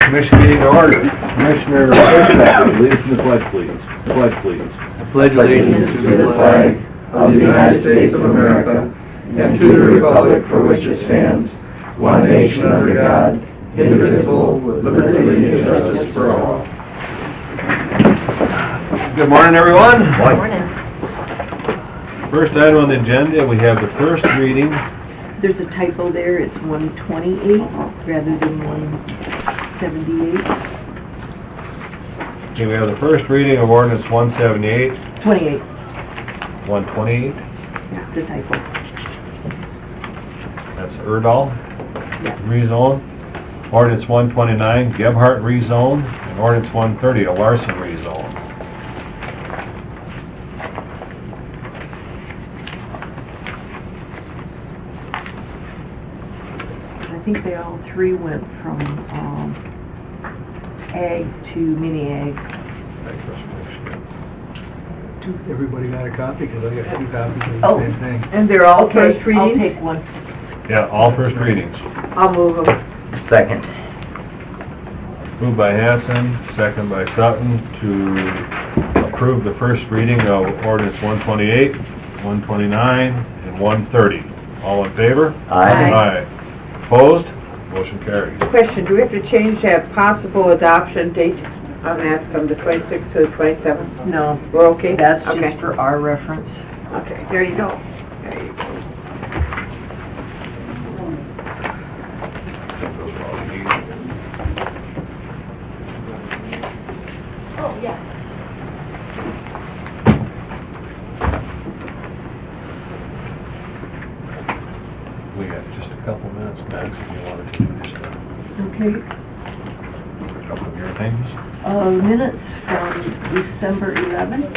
Commission meeting to order. Commissioner Fishback, lead us in the pledge, please. Pledge, please. Pledge allegiance to the flag of the United States of America and to the republic for which it stands, one nation under God, indivisible, with liberty and justice for all. Good morning, everyone. Good morning. First item on the agenda, we have the first reading. There's a typo there, it's 128 rather than 178. Okay, we have the first reading of ordinance 178. 28, 128. yeah, the typo. That's Erdahl. Yeah. Rezone. Ordinance 129, Gebhardt rezone. And ordinance 130, a Larson rezone. I think they all three went from ag to mini ag. Everybody got a copy, because I got 2 copies of Oh. the same thing. And they're all first readings? I'll take one. Yeah, all first readings. I'll move them. Second. Moved by Hanson, second by Sutton, to approve the first reading of ordinance 128, 129, and 130. All in favor? Aye. Aye. Opposed? Motion carries. Question, do we have to change that possible adoption date on that from the 26th to the 27th? No, We're okay? that's Okay. just for our reference. Okay, there you go. There you go. Oh, yeah. We got just a couple minutes max if you wanted to do just Okay. a couple of your things. Minutes from December 11th.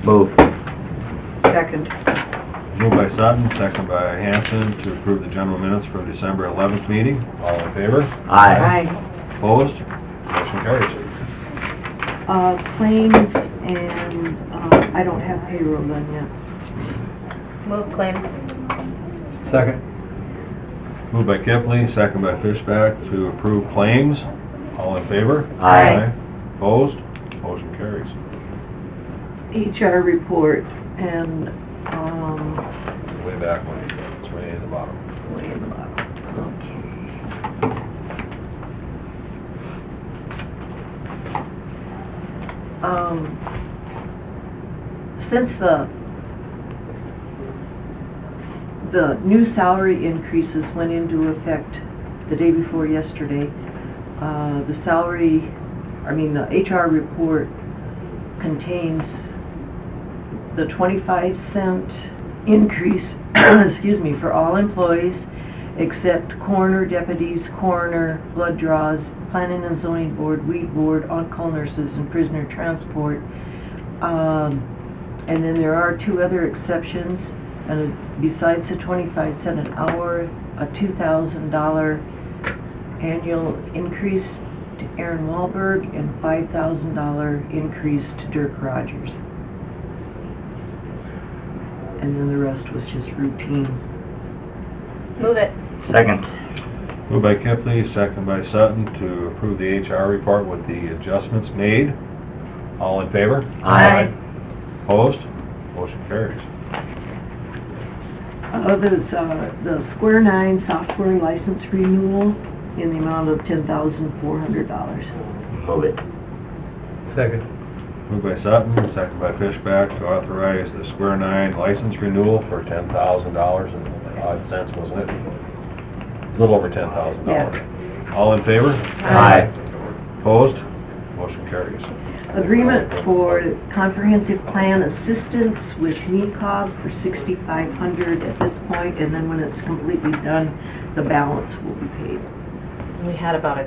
Move. Second. Moved by Sutton, second by Hanson, to approve the general minutes for December 11th meeting. All in favor? Opposed? Motion carries. Claims and, I don't have payroll done yet. Move claim. Second. Moved by Kipley, second by Fishback, to approve claims. All in favor? Aye. Opposed? Motion carries. HR report and, Way back one, it's way in the bottom. way in the bottom. Okay. Since the new salary increases went into effect the day before yesterday, the HR report contains the 25-cent increase, excuse me, for all employees except coroner, deputies, coroner, blood draws, planning and zoning board, weed board, on-call nurses, and prisoner transport. And then there are 2 other exceptions, and besides the 25 cent an hour, a $2,000 annual increase to Aaron Wahlberg and $5,000 increase to Dirk Rogers. And then the rest was just routine. Move it. Second. Moved by Kipley, second by Sutton, to approve the HR report with the adjustments made. All in favor? Aye. Opposed? Motion carries. There's the Square 9 software license renewal in the amount of $10,400. Move it. Second. Moved by Sutton, second by Fishback, to authorize the Square 9 license renewal for $10,000 and odd cents, wasn't it? A little over $10,000. Yeah. All in favor? Aye. Opposed? Motion carries. Agreement for comprehensive plan assistance with NECOG for $6,500 at this point, and then when it's completely done, the balance will be paid. We had about a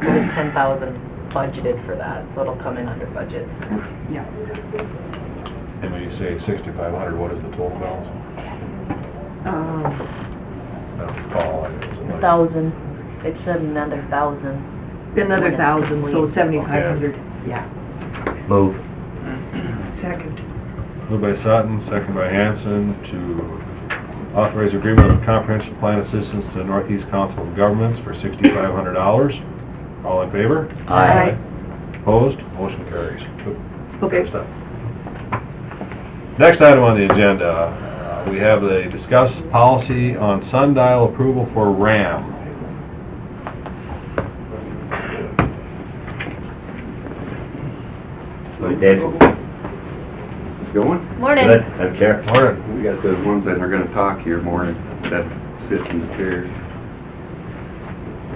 10,000 budgeted for that, so it'll come in under budget. Yeah. And when you say 6,500, what is the total balance? I don't recall. It was like- 1,000. It said another 1,000. Another 1,000, so 7,500. Yeah. Move. Second. Moved by Sutton, second by Hanson, to authorize agreement of comprehensive plan assistance to the Northeast Council of Governments for $6,500. All in favor? Aye. Opposed? Motion carries. Okay. Next item on the agenda, we have the discuss policy on sundial approval for RAM. Like Dave. It's going? Morning. Good, I don't care. Morning. We got the ones that are gonna talk here more that sit in the chairs.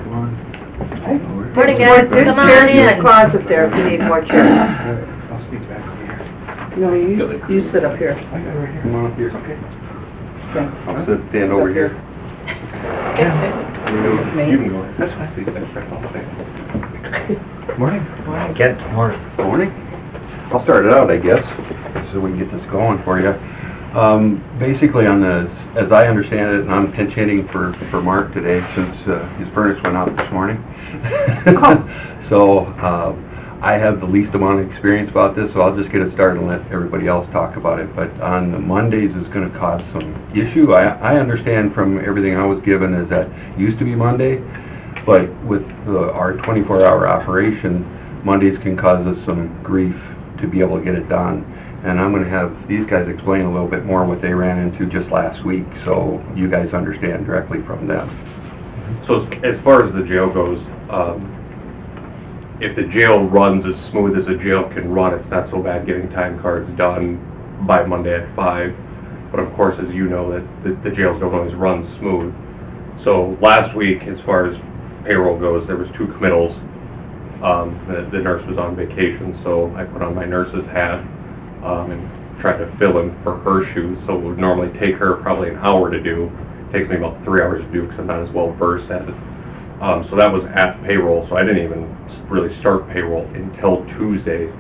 Come on. Morning, guys. There's Come on chairs in the in. closet there if you need more chairs. I'll sneak back over here. No, you sit up here. I got it right here. Come on up here. Okay. I'll stand over here. You can go. That's fine. Morning. Morning. Ken. Morning. Morning. I'll start it out, I guess, so we can get this going for you. Basically on the, as I understand it, and I'm pinch hitting for Mark today since his furnace went out this morning. So, I have the least amount of experience about this, so I'll just get it started and let everybody else talk about it. But on the Mondays, it's going to cause some issue. I understand from everything I was given is that it used to be Monday, but with our 24-hour operation, Mondays can cause us some grief to be able to get it done. And I'm going to have these guys explain a little bit more what they ran into just last week, so you guys understand directly from them. So as far as the jail goes, if the jail runs as smooth as a jail can run, it's not so bad getting time cards done by Monday at 5. But of course, as you know, that the jails don't always run smooth. So last week, as far as payroll goes, there was 2 committals. The nurse was on vacation, so I put on my nurse's hat and tried to fill in for her shoes. So it would normally take her probably an hour to do. It takes me about 3 hours to do because I'm not as well versed at it. So that was at payroll, so I didn't even really start payroll until Tuesday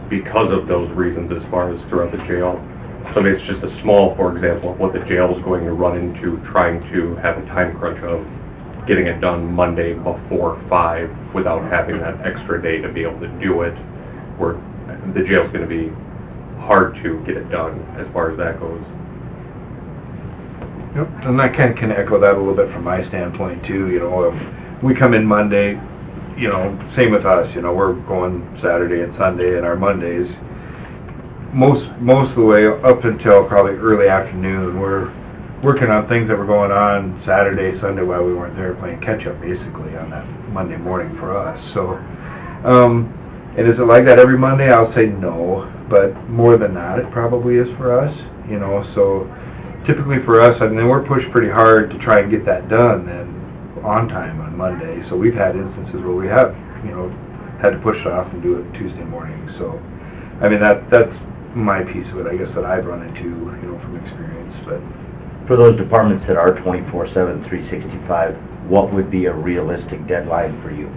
because of those reasons as far as throughout the jail. So it's just a small, for example, of what the jail is going to run into trying to have a time crunch of getting it done Monday before 5 without having that extra day to be able to do it, where the jail's going to be hard to get it done as far as that goes. Yep, and I kind of can echo that a little bit from my standpoint too, you know, we come in Monday, you know, same with us, you know, we're going Saturday and Sunday and our Mondays, most of the way up until probably early afternoon, we're working on things that were going on Saturday, Sunday while we weren't there, playing catch up basically on that Monday morning for us, so, and is it like that every Monday? I'll say no, but more than that it probably is for us, you know, so typically for us, I mean, we're pushed pretty hard to try and get that done then on time on Monday. So we've had instances where we have, you know, had to push it off and do it Tuesday morning. So, I mean, that's my piece of it, I guess, that I've run into, you know, from experience. But For those departments that are 24/7, 365, what would be a realistic deadline for you?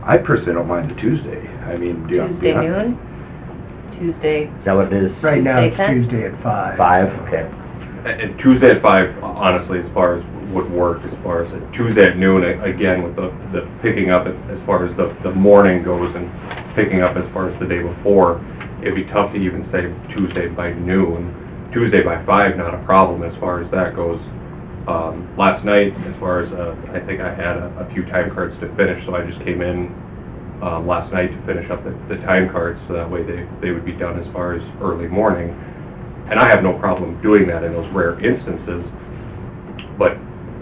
I personally don't mind the Tuesday. I mean, Tuesday noon? Tuesday. Is that what it is? Right now, it's Tuesday at 5. 5? Okay. And Tuesday at 5, honestly, as far as would work, as far as Tuesday at noon, again, with the picking up as far as the morning goes and picking up as far as the day before, it'd be tough to even say Tuesday by noon. Tuesday by 5, not a problem as far as that goes. Last night, as far as, I think I had a few time cards to finish, so I just came in last night to finish up the time cards, so that way they would be done as far as early morning. And I have no problem doing that in those rare instances, but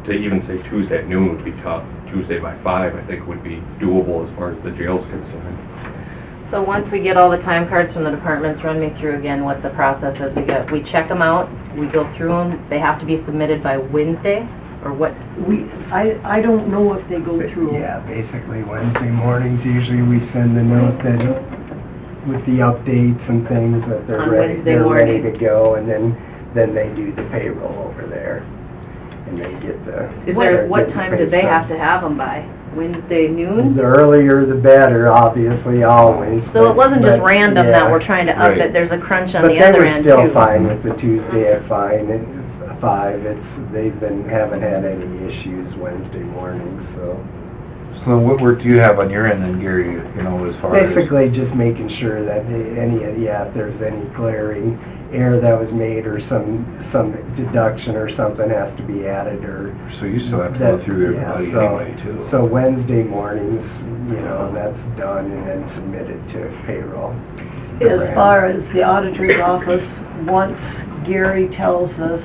to even say Tuesday at noon would be tough. Tuesday by 5, I think, would be doable as far as the jail's concerned. So once we get all the time cards from the departments, run me through again what the process is. We check them out, we go through them, they have to be submitted by Wednesday, or what? I don't know if they go through. Yeah, basically Wednesday mornings, usually we send a note that with the updates and things that On they're ready, Wednesday ready morning. to go, and then they do the payroll over there, and they get the... What time do they have to have them by? Wednesday noon? The earlier the better, obviously, always. So it wasn't just but, random that yeah. we're trying to up Right. it, there's a crunch on But the other they were end still too. fine with the Tuesday at 5. Haven't had any issues Wednesday mornings, so... So what work do you have on your end then, Gary, you know, as far as? Basically, just making sure that if there's any glaring error that was made or some deduction or something has to be added or... So you still have to go through Yeah, everybody so- anyway, too. So Wednesday mornings, you know, that's done and then submitted to payroll. As far as the auditor's office, once Gary tells us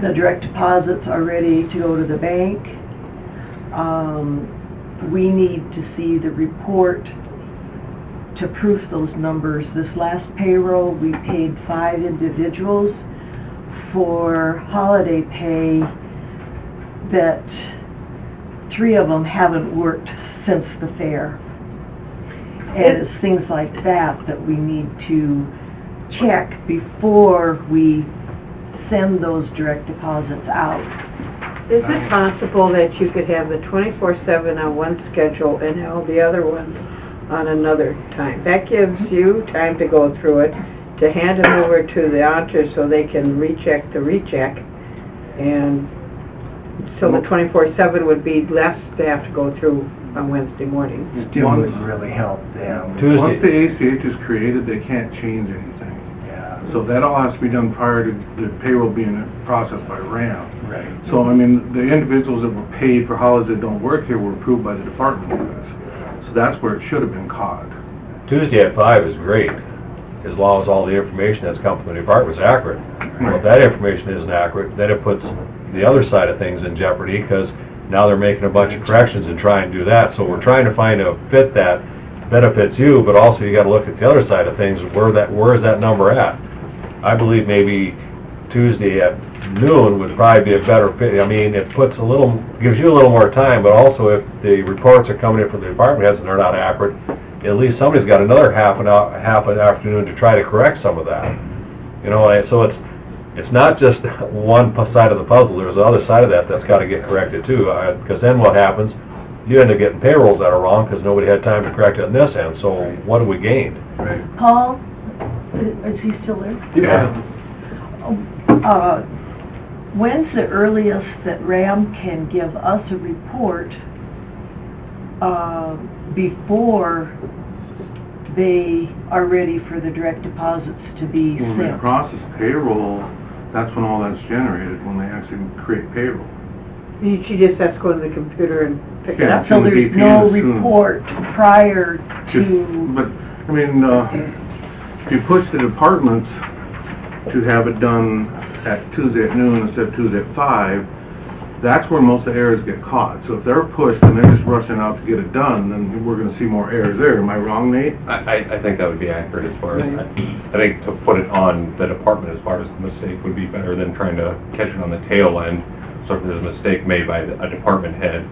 the direct deposits are ready to go to the bank, we need to see the report to proof those numbers. This last payroll, we paid 5 individuals for holiday pay that 3 of them haven't worked since the fair. And it's things like that we need to check before we send those direct deposits out. Is it possible that you could have the 24/7 on one schedule and all the other ones on another time? That gives you time to go through it, to hand them over to the auditor so they can recheck the recheck, and so the 24/7 would be less to have to go through on Wednesday morning. Still would really help them. Tuesday. Once the ACH is created, they can't change anything. Yeah, So that all has to be done prior to the payroll being processed by RAM. right. So, I mean, the individuals that were paid for holidays that don't work here were approved by the department heads. So that's where it should have been caught. Tuesday at 5 is great, as long as all the information that's come from the department is accurate. Well, if that information isn't accurate, then it puts the other side of things in jeopardy, because now they're making a bunch of corrections and trying to do that. So we're trying to find a fit that benefits you, but also you gotta look at the other side of things, where is that number at? I believe maybe Tuesday at noon would probably be a better fit. I mean, it gives you a little more time, but also if the reports are coming in from the department heads and they're not accurate, at least somebody's got another half an afternoon to try to correct some of that. You know, and so it's not just one side of the puzzle, there's the other side of that that's got to get corrected too, because then what happens, you end up getting payrolls that are wrong because nobody had time to correct it on this end, so what have we gained? Paul, is he still there? Yeah. When's the earliest that RAM can give us a report before they are ready for the direct deposits to be When they sent? process payroll, that's when all that's generated, when they actually create payroll. She just has to go to the computer and pick it up. So there's no VPN soon. report prior to... But, I mean, if you push the departments to have it done at Tuesday at noon instead of Tuesday at 5, that's where most of the errors get caught. So if they're pushed and they're just rushing out to get it done, then we're gonna see more errors there. Am I wrong, Nate? I think that would be accurate as far as, I think to put it on the department as far as the mistake would be better than trying to catch it on the tail end. So if there's a mistake made by a department head,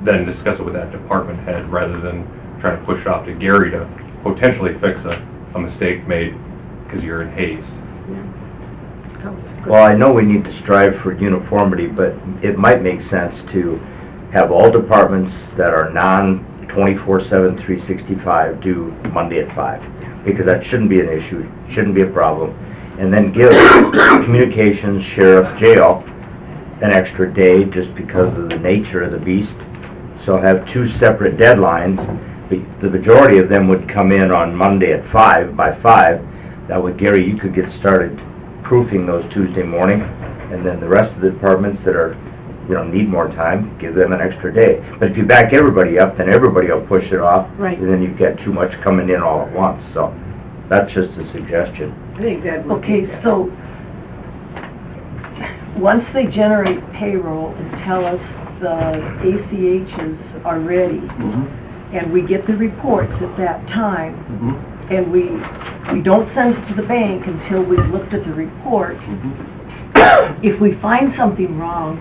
then discuss it with that department head rather than trying to push it off to Gary to potentially fix a mistake made because you're in haste. Well, I know we need to strive for uniformity, but it might make sense to have all departments that are non-24/7, 365 do Monday at 5, because that shouldn't be an issue, shouldn't be a problem. And then give communications, sheriff, jail an extra day just because of the nature of the beast. So have 2 separate deadlines. The majority of them would come in on Monday at 5, by 5. That way, Gary, you could get started proofing those Tuesday morning, and then the rest of the departments that are, need more time, give them an extra day. But if you back everybody up, then everybody will push it off, Right. and then you've got too much coming in all at once. So that's just a suggestion. I think that would be... Okay, so once they generate payroll and tell us the ACHs are ready, and we get the reports at that time, and we don't send it to the bank until we've looked at the report, if we find something wrong,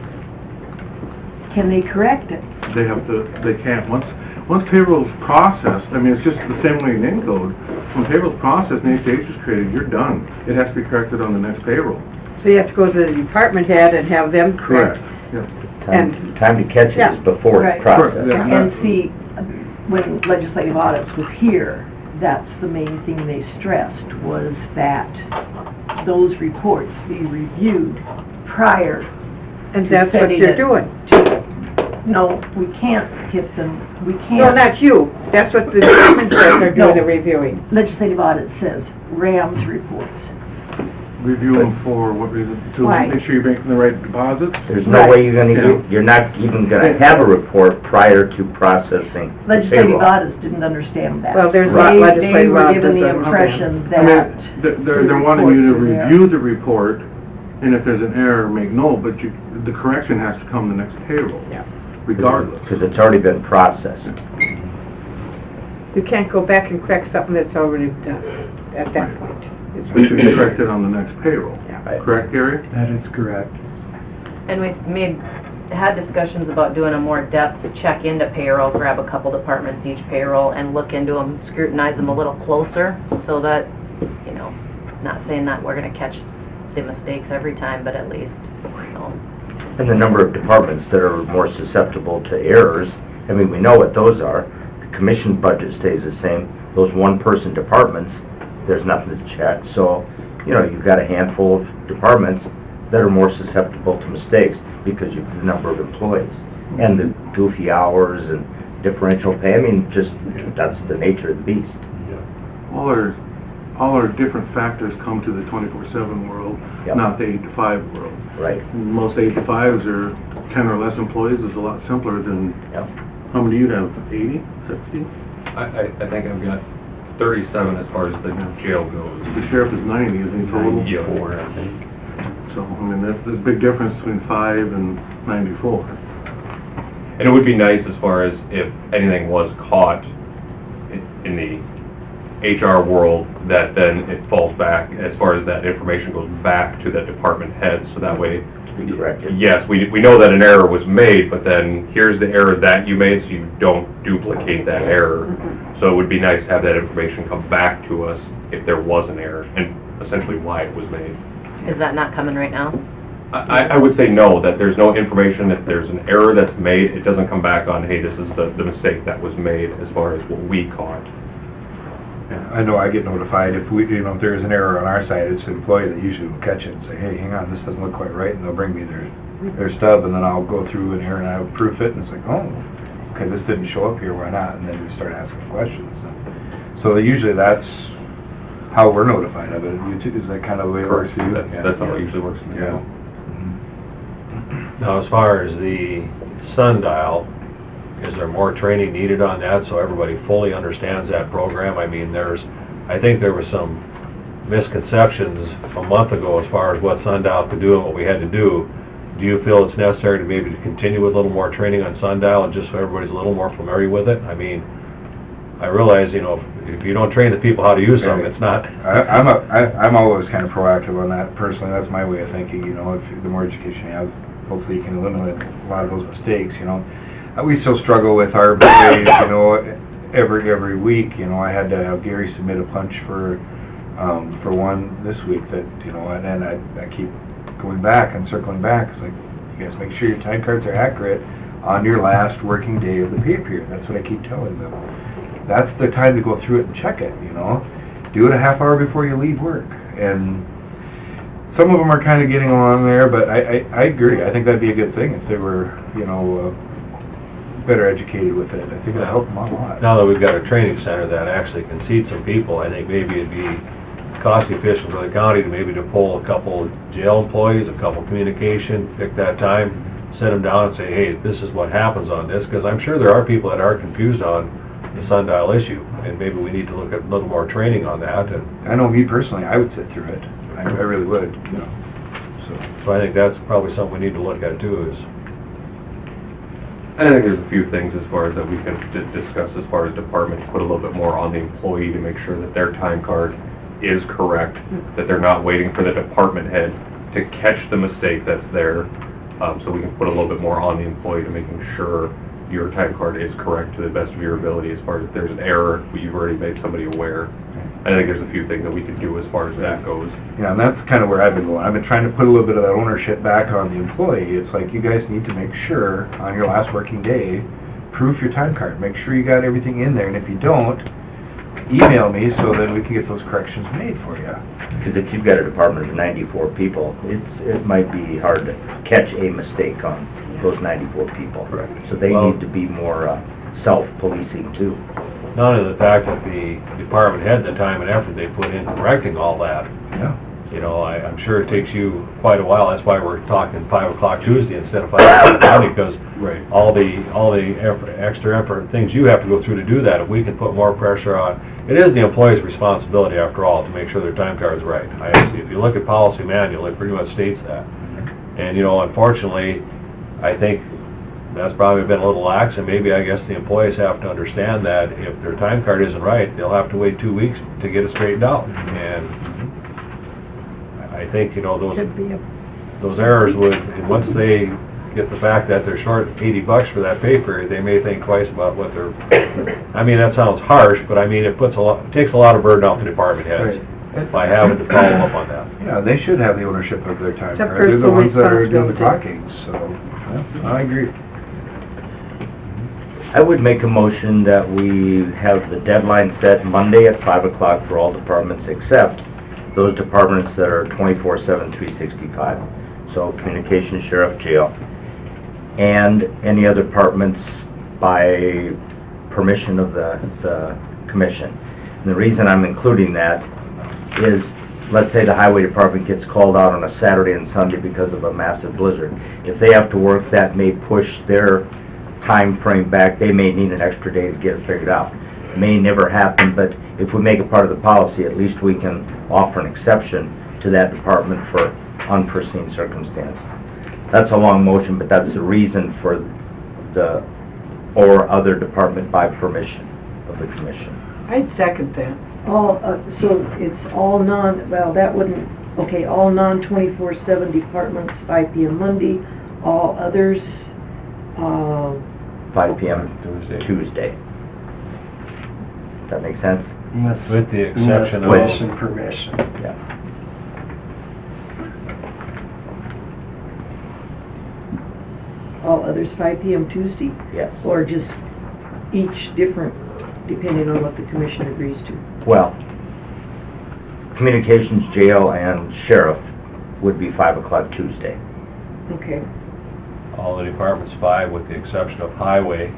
can they correct it? They can't. Once payroll's processed, I mean, it's just the same way in Encode. When payroll's processed and ACH is created, you're done. It has to be corrected on the next payroll. So you have to go to the department head and have them correct. Yeah. Time to catch it is before right. it's processed. Correct, yeah. And see, when legislative audits was here, that's the main thing they stressed, was that those reports be reviewed prior And to that's what sending you're it doing. to No, we can't hit them, we can't. No, not you. That's what the department says they're doing the reviewing. Legislative audit says, Rams reports. Review them for what reason? To Why? make sure you're making the right deposits? There's no way you're gonna Yeah. you're not even gonna have a report prior to processing the Legislative payroll. audits didn't understand that. Well, there's They legislative were audits given the that- okay. impression I that. mean, they're wanting you to reports are there. review the report, and if there's an error, make note, but the correction has to come the next payroll. Yeah. Regardless. Because it's already been processed. You can't go back and correct something that's already done at that point. It's- It should be corrected on the next payroll. Right. Correct, Gary? That is correct. And we've had discussions about doing a more depth check into payroll, grab a couple departments each payroll and look into them, scrutinize them a little closer so that, you know, not saying that we're gonna catch the mistakes every time, but at least, you know. And the number of departments that are more susceptible to errors, I mean, we know what those are. The commission budget stays the same. Those one-person departments, there's nothing to check. So, you know, you've got a handful of departments that are more susceptible to mistakes because of the number of employees. And the goofy hours and differential pay, I mean, just, that's the nature of the beast. All our different factors come to the 24/7 world, Yep. not the 8 to 5 world. Right. Most 8 to 5s are 10 or less employees, is a lot simpler than, Yep. how many do you have, 80, 60? I think I've got 37 as far as the jail goes. The sheriff is 90, isn't he, total? Yeah, I think. So, I mean, there's a big difference between 5 and 94. And it would be nice as far as if anything was caught in the HR world, that then it falls back, as far as that information goes back to that department head, so that way, To be corrected. yes, we know that an error was made, but then here's the error that you made, so you don't duplicate that error. So it would be nice to have that information come back to us if there was an error, and essentially why it was made. Is that not coming right now? I would say no, that there's no information, if there's an error that's made, it doesn't come back on, hey, this is the mistake that was made as far as what we caught. Yeah, I know I get notified if we, you know, if there's an error on our side, it's the employee that usually will catch it and say, hey, hang on, this doesn't look quite right, and they'll bring me their stub, and then I'll go through an error and I'll proof it, and it's like, oh, okay, this didn't show up here, why not? And then we start asking questions. So usually that's how we're notified of it. Is that kind of the way it works for you? That's how it usually works for me. Yeah. Now, as far as the sundial, is there more training needed on that so everybody fully understands that program? I mean, I think there was some misconceptions a month ago as far as what sundial could do and what we had to do. Do you feel it's necessary to maybe continue with a little more training on sundial and just so everybody's a little more familiar with it? I mean, I realize, you know, if you don't train the people how to use them, it's not... I'm always kind of proactive on that personally. That's my way of thinking, you know, if the more education you have, hopefully you can eliminate a lot of those mistakes, you know. We still struggle with our employees, you know, every week, you know, I had to have Gary submit a punch for one this week that, you know, and then I keep going back and circling back. It's like, you guys make sure your time cards are accurate on your last working day of the pay period. That's what I keep telling them. That's the time to go through it and check it, you know. Do it a half hour before you leave work. And some of them are kind of getting along there, but I agree. I think that'd be a good thing if they were, you know, better educated with it. I think it'll help them out a lot. Now that we've got a training center that actually can seat some people, I think maybe it'd be cost efficient for the county to pull a couple jail employees, a couple communication, pick that time, sit them down and say, hey, this is what happens on this, because I'm sure there are people that are confused on the sundial issue, and maybe we need to look at a little more training on that. And I know me personally, I would sit through it. I really would, you know. so I think that's probably something we need to look at too, is I think there's a few things as far as that we can discuss as far as departments, put a little bit more on the employee to make sure that their time card is correct, that they're not waiting for the department head to catch the mistake that's there. So we can put a little bit more on the employee to making sure your time card is correct to the best of your ability as far as if there's an error, you've already made somebody aware. I think there's a few things that we can do as far as that goes. Yeah, and that's kind of where I've been going. I've been trying to put a little bit of that ownership back on the employee. It's like, you guys need to make sure on your last working day, proof your time card. Make sure you got everything in there, and if you don't, email me so then we can get those corrections made for you. Because if you've got a department of 94 people, it might be hard to catch a mistake on those 94 people. Correct. So they Well- need to be more self-policing too. None of the fact that the department had the time and effort they put in correcting all that. Yeah. You know, I'm sure it takes you quite a while. That's why we're talking 5 o'clock Tuesday instead of 5 o'clock Monday, because all the effort, extra effort, things you have to go through to do that, if we can put more pressure on, it is the employee's responsibility after all to make sure their time card's right. If you look at policy manual, it pretty much states that. And, you know, unfortunately, I think that's probably been a little lax, and maybe I guess the employees have to understand that if their time card isn't right, they'll have to wait 2 weeks to get it straightened out. And I think, you know, those errors would, and once they get the fact that they're short $80 for that pay period, they may think twice about what they're, I mean, that sounds harsh, but I mean, it takes a lot of burden off the department heads by having to follow up on that. Yeah, they should have the ownership of their time. It's a They're the personal ones that are doing the responsibility. talking, so, yeah, I agree. I would make a motion that we have the deadline set Monday at 5 o'clock for all departments except those departments that are 24/7, 365. So communication, sheriff, jail, and any other departments by permission of the commission. And the reason I'm including that is, let's say the highway department gets called out on a Saturday and Sunday because of a massive blizzard. If they have to work, that may push their time frame back. They may need an extra day to get it figured out. It may never happen, but if we make it part of the policy, at least we can offer an exception to that department for unforeseen circumstances. That's a long motion, but that's the reason for the or other department by permission of the commission. I'd second that. All, so it's all well, that wouldn't, okay, all non-24/7 departments, 5 p.m. Monday, all others, 5 p.m. Tuesday. Does that make sense? With the exception of... With permission. Yeah. all others 5 p.m. Tuesday? Yes. Or just each different, depending on what the commission agrees to? Well, communications, jail, and sheriff would be 5 o'clock Tuesday. Okay. All the departments 5 with the exception of highway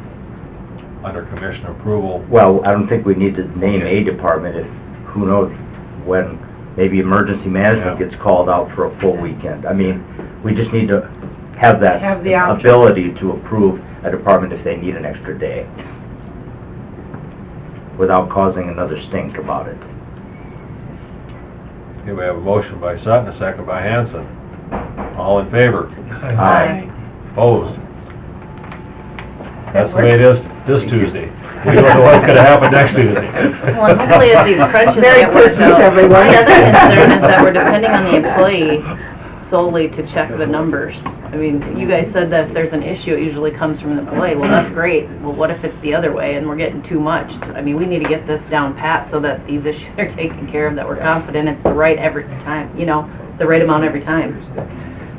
under commissioner approval. Well, I don't think we need to name a department if, who knows, when maybe emergency management Yeah. gets called out for a full weekend. I mean, we just need to have that Have the option. ability to approve a department if they need an extra day without causing another stink about it. Okay, we have a motion by Sutton, a second by Hanson. All in favor? Aye. Opposed? That's the way it is this Tuesday. We don't know what's gonna happen next Tuesday. Well, and hopefully as these crunches Merry get worked Christmas, out. everyone. My other concern is that we're depending on the employee solely to check the numbers. I mean, you guys said that if there's an issue, it usually comes from the employee. Well, that's great. Well, what if it's the other way and we're getting too much? I mean, we need to get this down pat so that these issues are taken care of, that we're confident it's the right every time, you know, the right amount every time.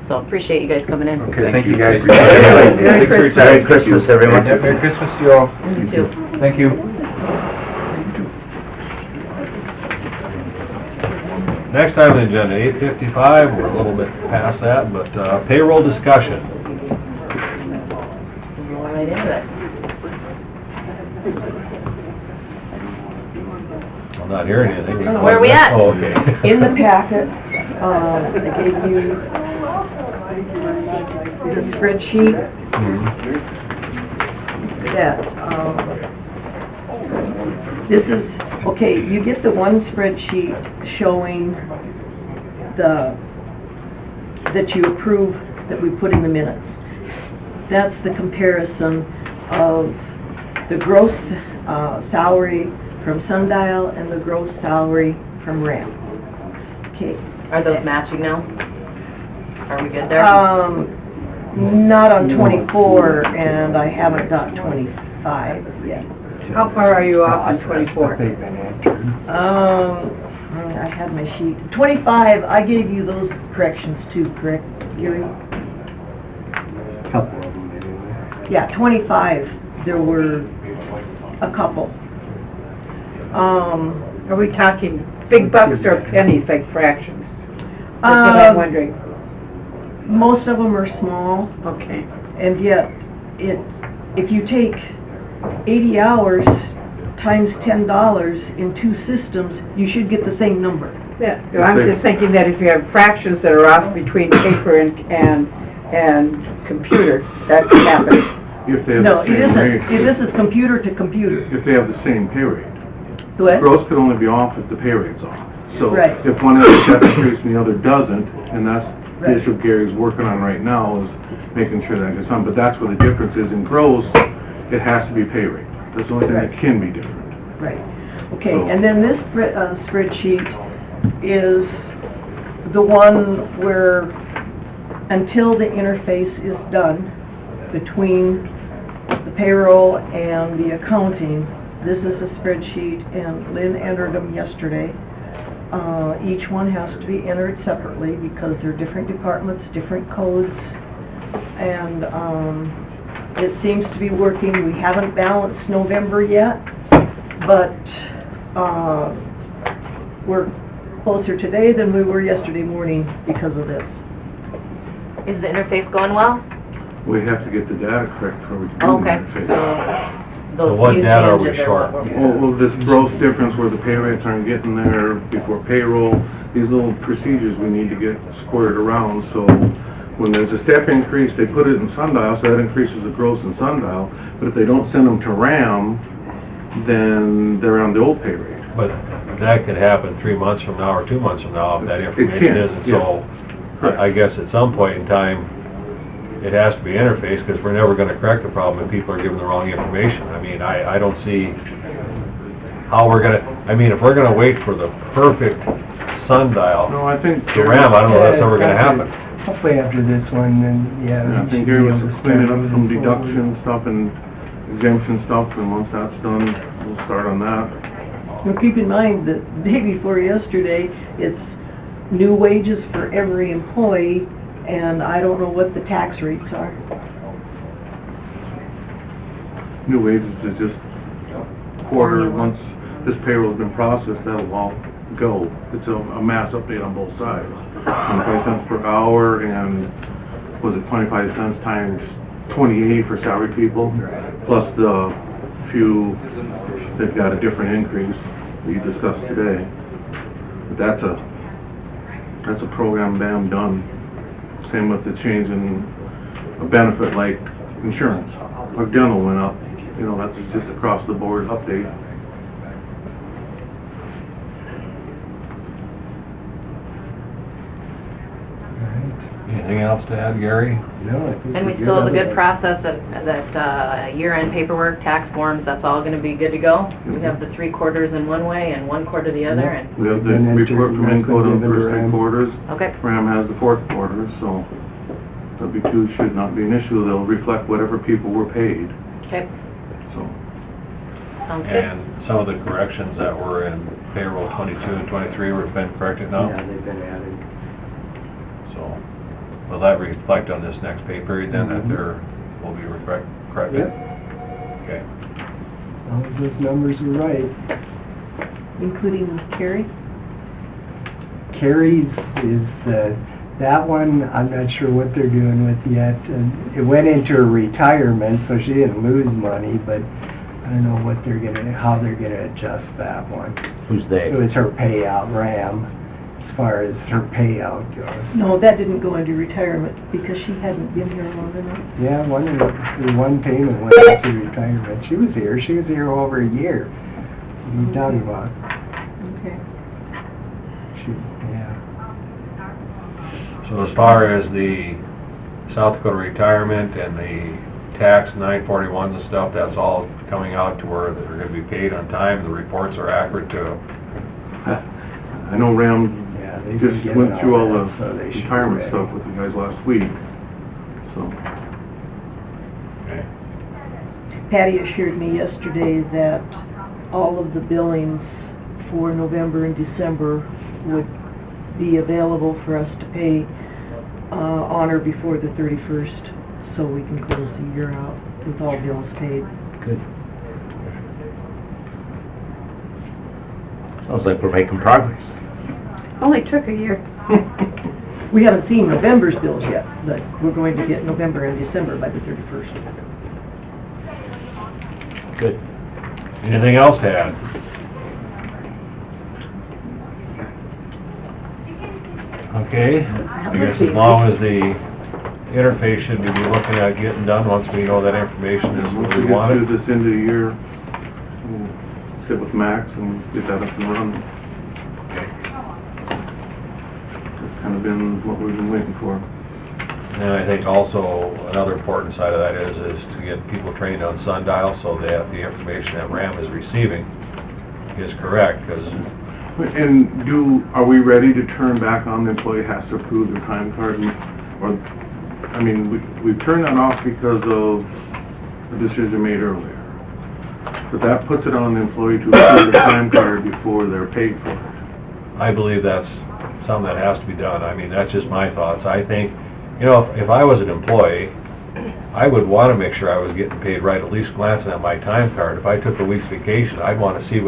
So appreciate you guys coming in. Okay, thank you guys. Merry Christmas, everyone. Yeah, Merry Christmas to you all. You too. Thank you. Next item on the agenda, 8:55, we're a little bit past that, but payroll discussion. Roll right into it. I'm not hearing anything. Where are we at? Oh, okay. In the packet, I gave you the spreadsheet that, this is, okay, you get the one spreadsheet showing that you approve, that we put in the minutes. That's the comparison of the gross salary from Sundial and the gross salary from RAM. Okay. Are those matching now? Are we good there? Not on 24, and I haven't got 25 yet. How far are you off on 24? They've been answered. I had my sheet. 25, I gave you those corrections too, correct, Gary? Couple of them anyway. Yeah, 25, there were a couple. Are we talking big bucks or pennies, like fractions? That's what I'm wondering. Most of them are small, Okay. And yet, if you take 80 hours times $10 in two systems, you should get the same number. Yeah, I'm just thinking that if you have fractions that are off between paper and computer, that could happen. If they have No, the it same isn't. rate. This is computer to computer. If they have the same pay rate. What? Gross can only be off if the pay rate's off. So Right. if one has a step increase and the other doesn't, and that's the Right. issue Gary's working on right now, is making sure that gets done. But that's where the difference is. In gross, it has to be pay rate. That's the only thing that can be different. Right. Okay, and then this spreadsheet is the one where, until the interface is done between the payroll and the accounting, this is a spreadsheet, and Lynn entered them yesterday. Each one has to be entered separately because they're different departments, different codes, and it seems to be working. We haven't balanced November yet, but we're closer today than we were yesterday morning because of this. Is the interface going well? We have to get the data correct before we can do the Okay. interface. Those what few data are we changes short? what we're- Well, this gross difference where the pay rates aren't getting there before payroll, these little procedures we need to get squared around, so when there's a step increase, they put it in Sundial, so that increases the gross in Sundial, but if they don't send them to RAM, then they're on the old pay rate. But that could happen 3 months from now or 2 months from now if that information can, isn't. yeah. So Correct. I guess at some point in time, it has to be interfaced because we're never going to correct the problem if people are given the wrong information. I mean, I don't see how we're going to, I mean, if we're going to wait for the perfect sundial No, I think... to RAM, I don't know if that's ever going to happen. Hopefully after this one, then, yeah. Yeah, I we think should Gary be was able to explaining start up some moving forward. deduction stuff and exemption stuff, and once that's done, we'll start on that. Now, keep in mind that the day before yesterday, it's new wages for every employee, and I don't know what the tax rates are. New wages is just quarter, once this payroll's been processed, that'll all go. It's a mass update on both sides. 25 cents per hour and, was it 25 cents times 28 for salaried people? Plus the few, they've got a different increase that you discussed today. But that's a program bam done. Same with the change in a benefit like insurance. Our dental went up, you know, that's just across the board update. Anything else to add, Gary? No, I think And we we're still have a on good that. process that year-end paperwork, tax forms, that's all gonna be good to go? We have the 3 quarters in one way and 1 quarter the other, and, We have the And enter report from record Encode on the in first RAM. 3 quarters. okay, RAM has the 4th quarter, so W-2 should not be an issue. They'll reflect whatever people were paid, okay, so. sounds good. And some of the corrections that were in payroll 22 and 23 were been corrected now? Yeah, they've been added. So will that reflect on this next pay period then, that Mhm. there will be corrected? Yep, Okay. all of those numbers were right. Including Carrie? Carrie's is, that one, I'm not sure what they're doing with yet. And it went into her retirement, so she didn't lose money, but I don't know what they're gonna, how they're gonna adjust that one. Who's they? It was her payout, RAM, as far as her payout goes. No, that didn't go into retirement because she hadn't been here long enough. Yeah, one payment went into retirement. She was here over a year. What are you talking about? Okay. She, yeah. So as far as the South Dakota retirement and the tax 941s and stuff, that's all coming out to where they're going to be paid on time, the reports are accurate to... I know RAM Yeah, they've been just getting went through all that, so the they should be retirement ready. stuff with you guys last week, so. Okay. Patty assured me yesterday that all of the billings for November and December would be available for us to pay on or before the 31st, so we can close the year out with all bills paid. Good. Sounds like we're making progress. Only took a year. We haven't seen November's bills yet, but we're going to get November and December by the 31st. Good. Anything else to add? Okay, I guess as long as the interface should we be looking at getting done once we know that information is Once what we we get want through it. this end of the year, we'll sit with Max and get that up and running. That's kind of been what we've been waiting for. And I think also another important side of that is to get people trained on sundial so that the information that RAM is receiving is correct, because And are we ready to turn back on the employee has to approve their time card? Or, I mean, we've turned that off because of a decision made earlier. But that puts it on the employee to approve their time card before they're paid for it. I believe that's something that has to be done. I mean, that's just my thoughts. I think, you know, if I was an employee, I would want to make sure I was getting paid right, at least glancing at my time card. If I took a week's vacation, I'd want to see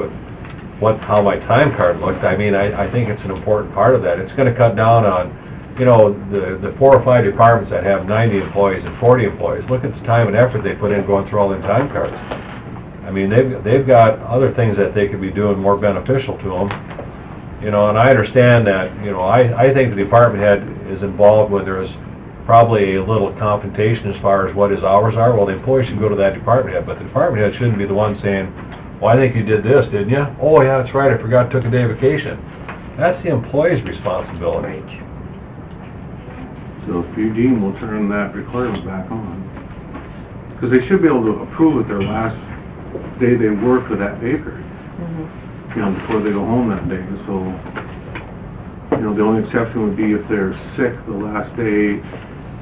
how my time card looked. I mean, I think it's an important part of that. It's going to cut down on, you know, the 4 or 5 departments that have 90 employees and 40 employees. Look at the time and effort they put in going through all them time cards. I mean, they've got other things that they could be doing more beneficial to them. You know, and I understand that, you know, I think the department head is involved when there's probably a little confrontation as far as what his hours are. Well, the employee should go to that department head, but the department head shouldn't be the one saying, well, I think you did this, didn't you? Oh, yeah, that's right, I forgot, took a day of vacation. That's the employee's responsibility. So if you deem, we'll turn that requirement back on. Because they should be able to approve it their last day they work for that pay period. You know, before they go home that day. So, you know, the only exception would be if they're sick the last day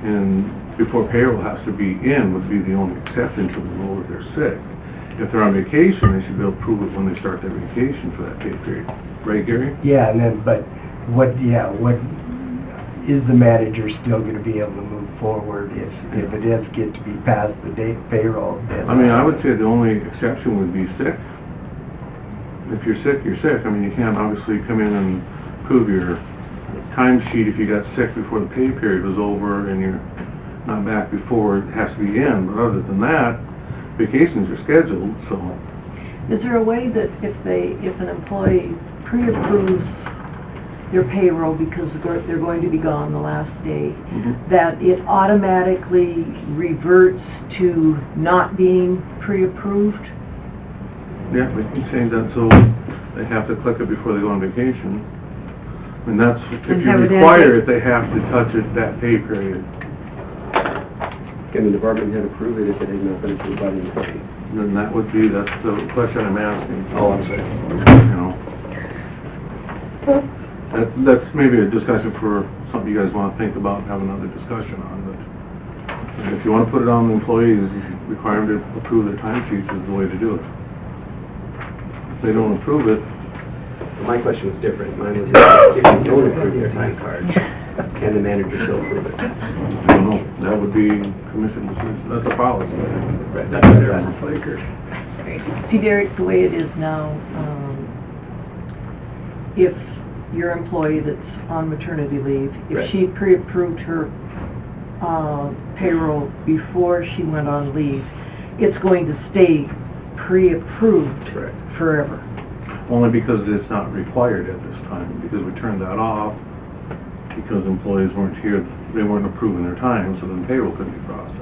and before payroll has to be in would be the only exception to the rule if they're sick. If they're on vacation, they should be able to prove it when they start their vacation for that pay period. Right, Gary? Yeah, and then, but what is the manager still going to be able to move forward if it does get to be past the date payroll deadline? I mean, I would say the only exception would be sick. If you're sick, you're sick. I mean, you can't obviously come in and prove your timesheet if you got sick before the pay period was over and you're not back before it has to be in. But other than that, vacations are scheduled, so. Is there a way that if an employee pre-approves their payroll because they're going to be gone the last day, that it automatically reverts to not being pre-approved? Yeah, we can change that so they have to click it before they go on vacation. And that's, if you require it, they have to touch it that pay period. Can the department head approve it if it has not been approved by the employee? Then that's the question I'm asking. Oh, I'm saying. You know. That's maybe a discussion for something you guys want to think about and have another discussion on, but if you want to put it on the employees, require them to approve their timesheets is the way to do it. If they don't approve it, My question was different. Mine was, if you don't approve their time card, can the manager still approve it? I don't know, that would be commission decision, that's a policy. Right, that's what they're asking. See, Derek, the way it is now, if your employee that's on maternity leave, if Right. she pre-approved her payroll before she went on leave, it's going to stay pre-approved Correct. forever. Only because it's not required at this time, because we turned that off, because employees weren't here, they weren't approving their time, so then payroll couldn't be processed.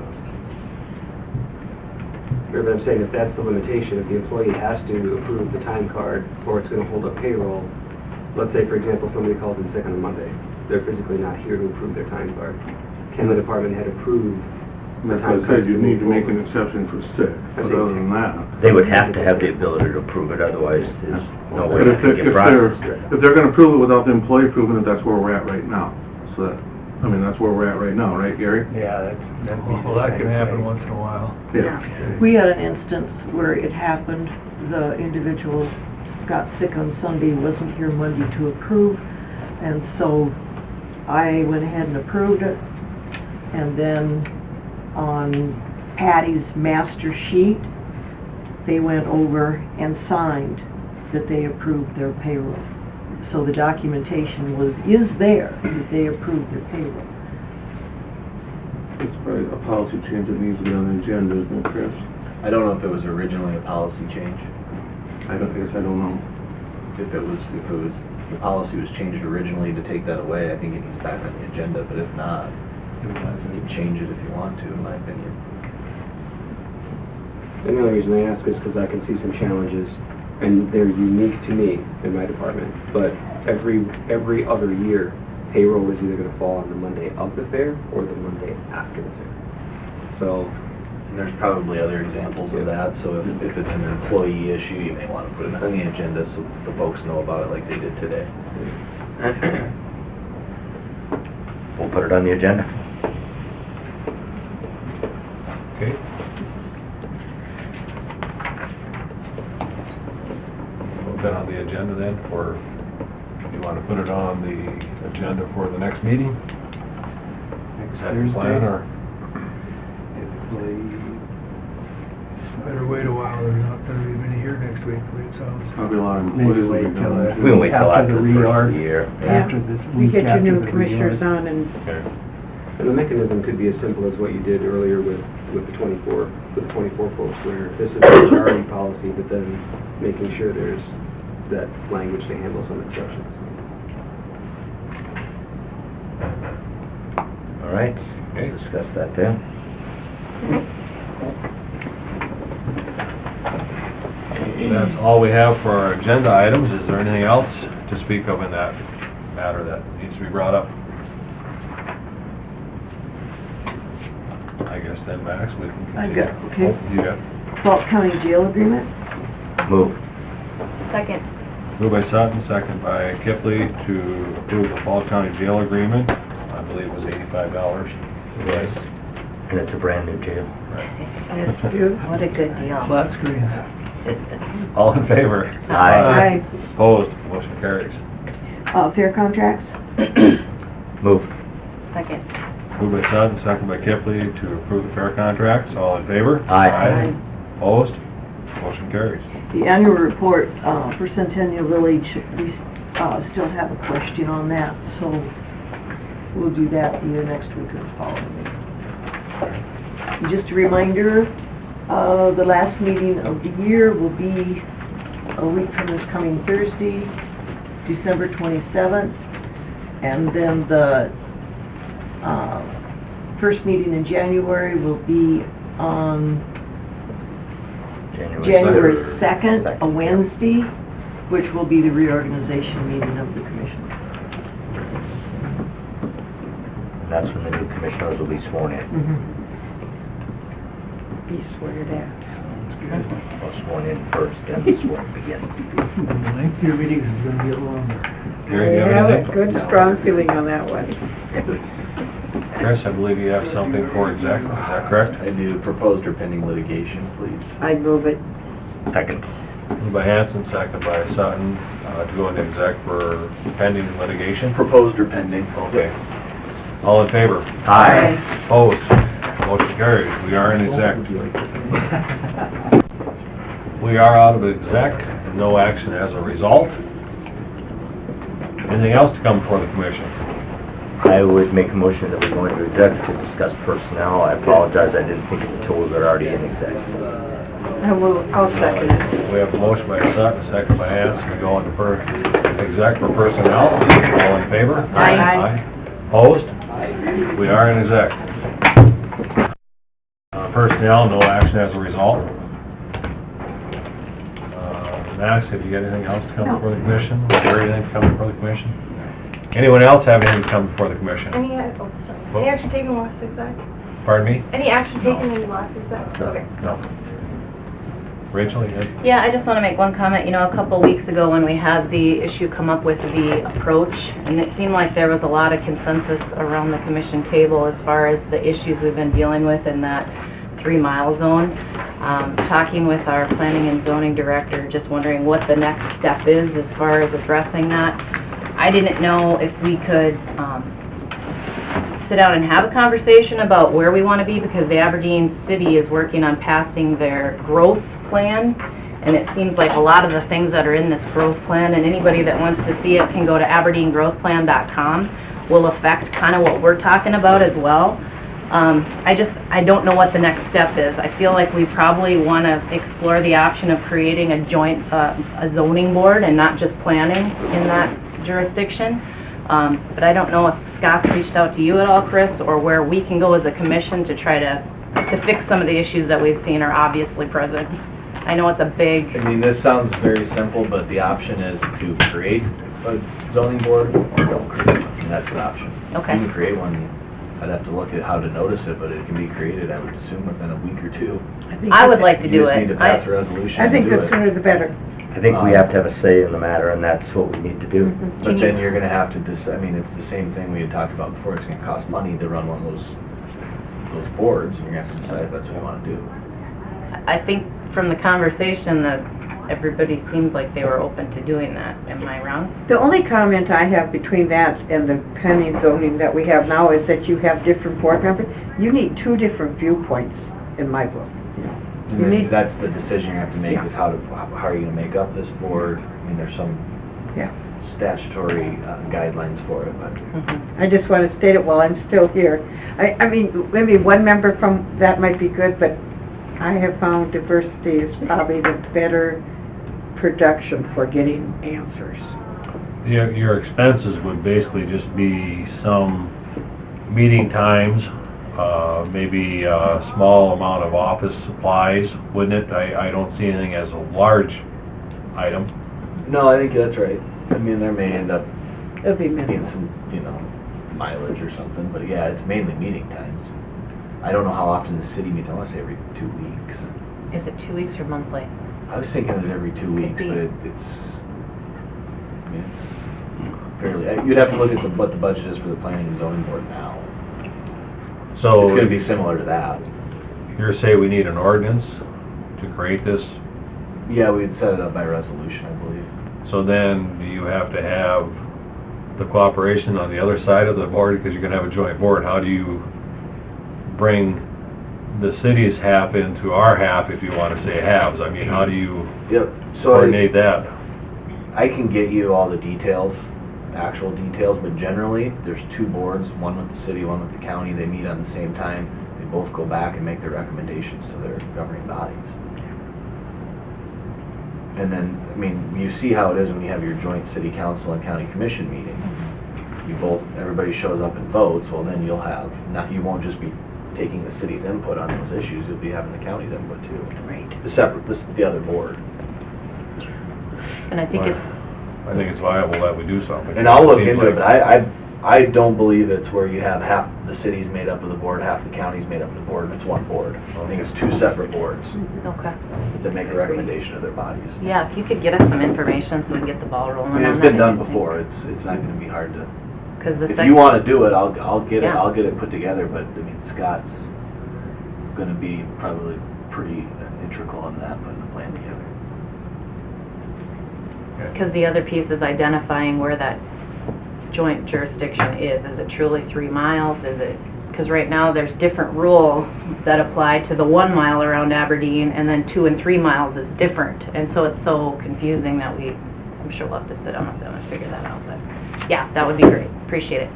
But I'm saying if that's the limitation, if the employee has to approve the time card or it's going to hold up payroll, let's say, for example, somebody calls in sick on a Monday, they're physically not here to approve their time card. Can the department head approve the That's time why I card? said you need to make an exception for sick, but other than that. They would have to have the ability to approve it, otherwise there's no way But it can get processed. if they're gonna prove it without the employee proving it, that's where we're at right now. So that, I mean, that's where we're at right now, right, Gary? Yeah, that'd be Well, that can happen once in a while. Yeah. We had an instance where it happened, the individual got sick on Sunday, wasn't here Monday to approve, and so I went ahead and approved it, and then on Patty's master sheet, they went over and signed that they approved their payroll. So the documentation is there, that they approved their payroll. It's probably a policy change that needs to be on the agenda, isn't it, Chris? I don't know if it was originally a policy change. I don't know. If it was, the policy was changed originally to take that away, I think it needs back on the agenda, but if not, you can change it if you want to, in my opinion. The only reason I ask is because I can see some challenges, and they're unique to me in my department, but every other year, payroll is either going to fall on the Monday of the fair or the Monday after the fair. So, And there's probably other examples of that, so if it's an employee issue, you may want to put it on the agenda so the folks know about it like they did today. We'll put it on the agenda. Okay. Put that on the agenda then for, you want to put it on the agenda for the next meeting? Is that your plan, or? Better wait a while, they're not gonna be many here next week, it sounds. Probably a lot of Maybe employees will wait be till gone. after- We'll wait till after after the the first of reorg. the year. After this You week get your after new the commissioners reorg. on and Okay. and the mechanism could be as simple as what you did earlier with the 24 folks, where this is a priority policy, but then making sure there's that language to handle some exceptions. All right, Okay. we'll discuss that then. That's all we have for our agenda items. Is there anything else to speak of in that matter that needs to be brought up? I guess then, Max, we can I continue. got, okay. Oh, you got. Falls County Jail Agreement? Move. Second. Moved by Sutton, second by Kipley to approve the Falls County Jail Agreement. I believe it was $85. Yes. And it's a brand new jail. that's good. What a good deal. Flat screen. All in favor? Aye. Opposed? Motion carries. Fair contracts? Move. Second. Moved by Sutton, second by Kipley to approve the fair contracts. All in favor? Aye. Opposed? Motion carries. The annual report for Centennial Village, we still have a question on that, so we'll do that either next week or the following week. Just a reminder, the last meeting of the year will be a week from this coming Thursday, December 27th, and then the first meeting in January will be on January 2nd, a Wednesday, which will be the reorganization meeting of the commission. That's when the new commissioners will be sworn in. Be sweared at. Well, sworn in first, then the swearing begins. The length of your meetings is gonna be a little longer. Gary, do you I have have a anything? good, strong feeling on that one. Chris, I believe you have something for exec, is that correct? I do proposed or pending litigation, please. I'd move it. Second. Moved by Hanson, second by Sutton, to go into exec for pending litigation. Proposed or pending. Okay. All in favor? Aye. Opposed? Motion carries. We are in exec. We are out of exec, and no action as a result. Anything else to come before the commission? I would make a motion that we go into exec to discuss personnel. I apologize, I didn't think of the tools that are already in exec. I'll second it. We have a motion by Sutton, a second by Hanson, to go into exec for personnel. All in favor? Aye. Opposed? We are in exec. Personnel, no action as a result. Max, have you got anything else to come before the commission? Is there anything to come before the commission? Anyone else have anything to come before the commission? Any action taken in last exec? Pardon me? Any action taken in last exec? Okay. No. Rachel, you had? Yeah, I just want to make one comment. You know, a couple weeks ago when we had the issue come up with the approach, and it seemed like there was a lot of consensus around the commission table as far as the issues we've been dealing with in that 3-mile zone. Talking with our planning and zoning director, just wondering what the next step is as far as addressing that. I didn't know if we could sit down and have a conversation about where we want to be, because the Aberdeen City is working on passing their growth plan, And it seems like a lot of the things that are in this growth plan, and anybody that wants to see it can go to aberdeengrowthplan.com, will affect kind of what we're talking about as well. I don't know what the next step is. I feel like we probably want to explore the option of creating a joint, a zoning board and not just planning in that jurisdiction. But I don't know if Scott's reached out to you at all, Chris, or where we can go as a commission to try to fix some of the issues that we've seen are obviously present. I know it's a big... I mean, this sounds very simple, but the option is to create a zoning board or don't create one, and that's the option. Okay. You can create one, I'd have to look at how to notice it, but it can be created, I would assume, within a week or two. I would like to do You just it. need to pass a resolution I think and do the it. sooner the better. I think we have to have a say in the matter, and that's what we need to do. But then you're gonna have to I mean, it's the same thing we had talked about before, it's gonna cost money to run one of those boards, and you're gonna have to decide if that's what you wanna do. I think from the conversation that everybody seemed like they were open to doing that. Am I wrong? The only comment I have between that and the pending zoning that we have now is that you have different board members. You need two different viewpoints in my book. And You then need- that's the decision you have to make, Yeah. is how are you gonna make up this board? I mean, there's some Yeah. statutory guidelines for it, but I just want to state it while I'm still here. I mean, maybe one member from that might be good, but I have found diversity is probably the better production for getting answers. Your expenses would basically just be some meeting times, maybe a small amount of office supplies, wouldn't it? I don't see anything as a large item. no, I think that's right. I mean, there may end up It'll be being minimal. some, mileage or something, but yeah, it's mainly meeting times. I don't know how often the city meets, I wanna say every 2 weeks. Is it 2 weeks or monthly? I was thinking it was every 2 weeks, be. but it's fairly, you'd have to look at what the budget is for the planning and zoning board now. So It's gonna be similar to that. you're saying we need an ordinance to create this? Yeah, we'd set it up by resolution, I believe. So then you have to have the cooperation on the other side of the board, because you're going to have a joint board. How do you bring the city's half into our half, if you want to say halves? I mean, how do you Yep, so coordinate that? I can get you all the details, actual details, but generally, there's two boards, one with the city, one with the county. They meet on the same time. They both go back and make their recommendations to their governing bodies. And then, I mean, you see how it is when you have your joint city council and county commission meeting. Everybody shows up and votes, well then you'll have, you won't just be taking the city's input on those issues, you'll be having the county's input too. Right. The other board. And I think it's, I think it's viable that we do something. And I'll look Seems into it, like- but I don't believe it's where you have half the city's made up of the board, half the county's made up of the board, it's one board. I think it's two separate boards okay. that make a recommendation to their bodies. Yeah, if you could get us some information so we can get the ball rolling I mean, on it's that. been done before, it's not gonna be hard to, Because the if second... you wanna do it, I'll get it, Yeah. I'll get it put together, but, I mean, Scott's gonna be probably pretty integral in that, putting the plan together. Because the other piece is identifying where that joint jurisdiction is. Is it truly 3 miles? Is it, because right now there's different rules that apply to the 1 mile around Aberdeen, and then 2 and 3 miles is different. And so it's so confusing that I'm sure we'll have to sit down with them and figure that out. But yeah, that would be great. Appreciate it.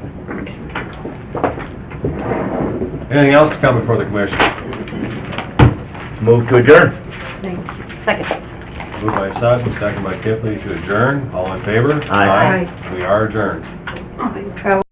Anything else to come before the commission? Move to adjourn. Thank you. Second. Moved by Sutton, second by Kipling to adjourn. All in favor? Aye. We are adjourned. Travel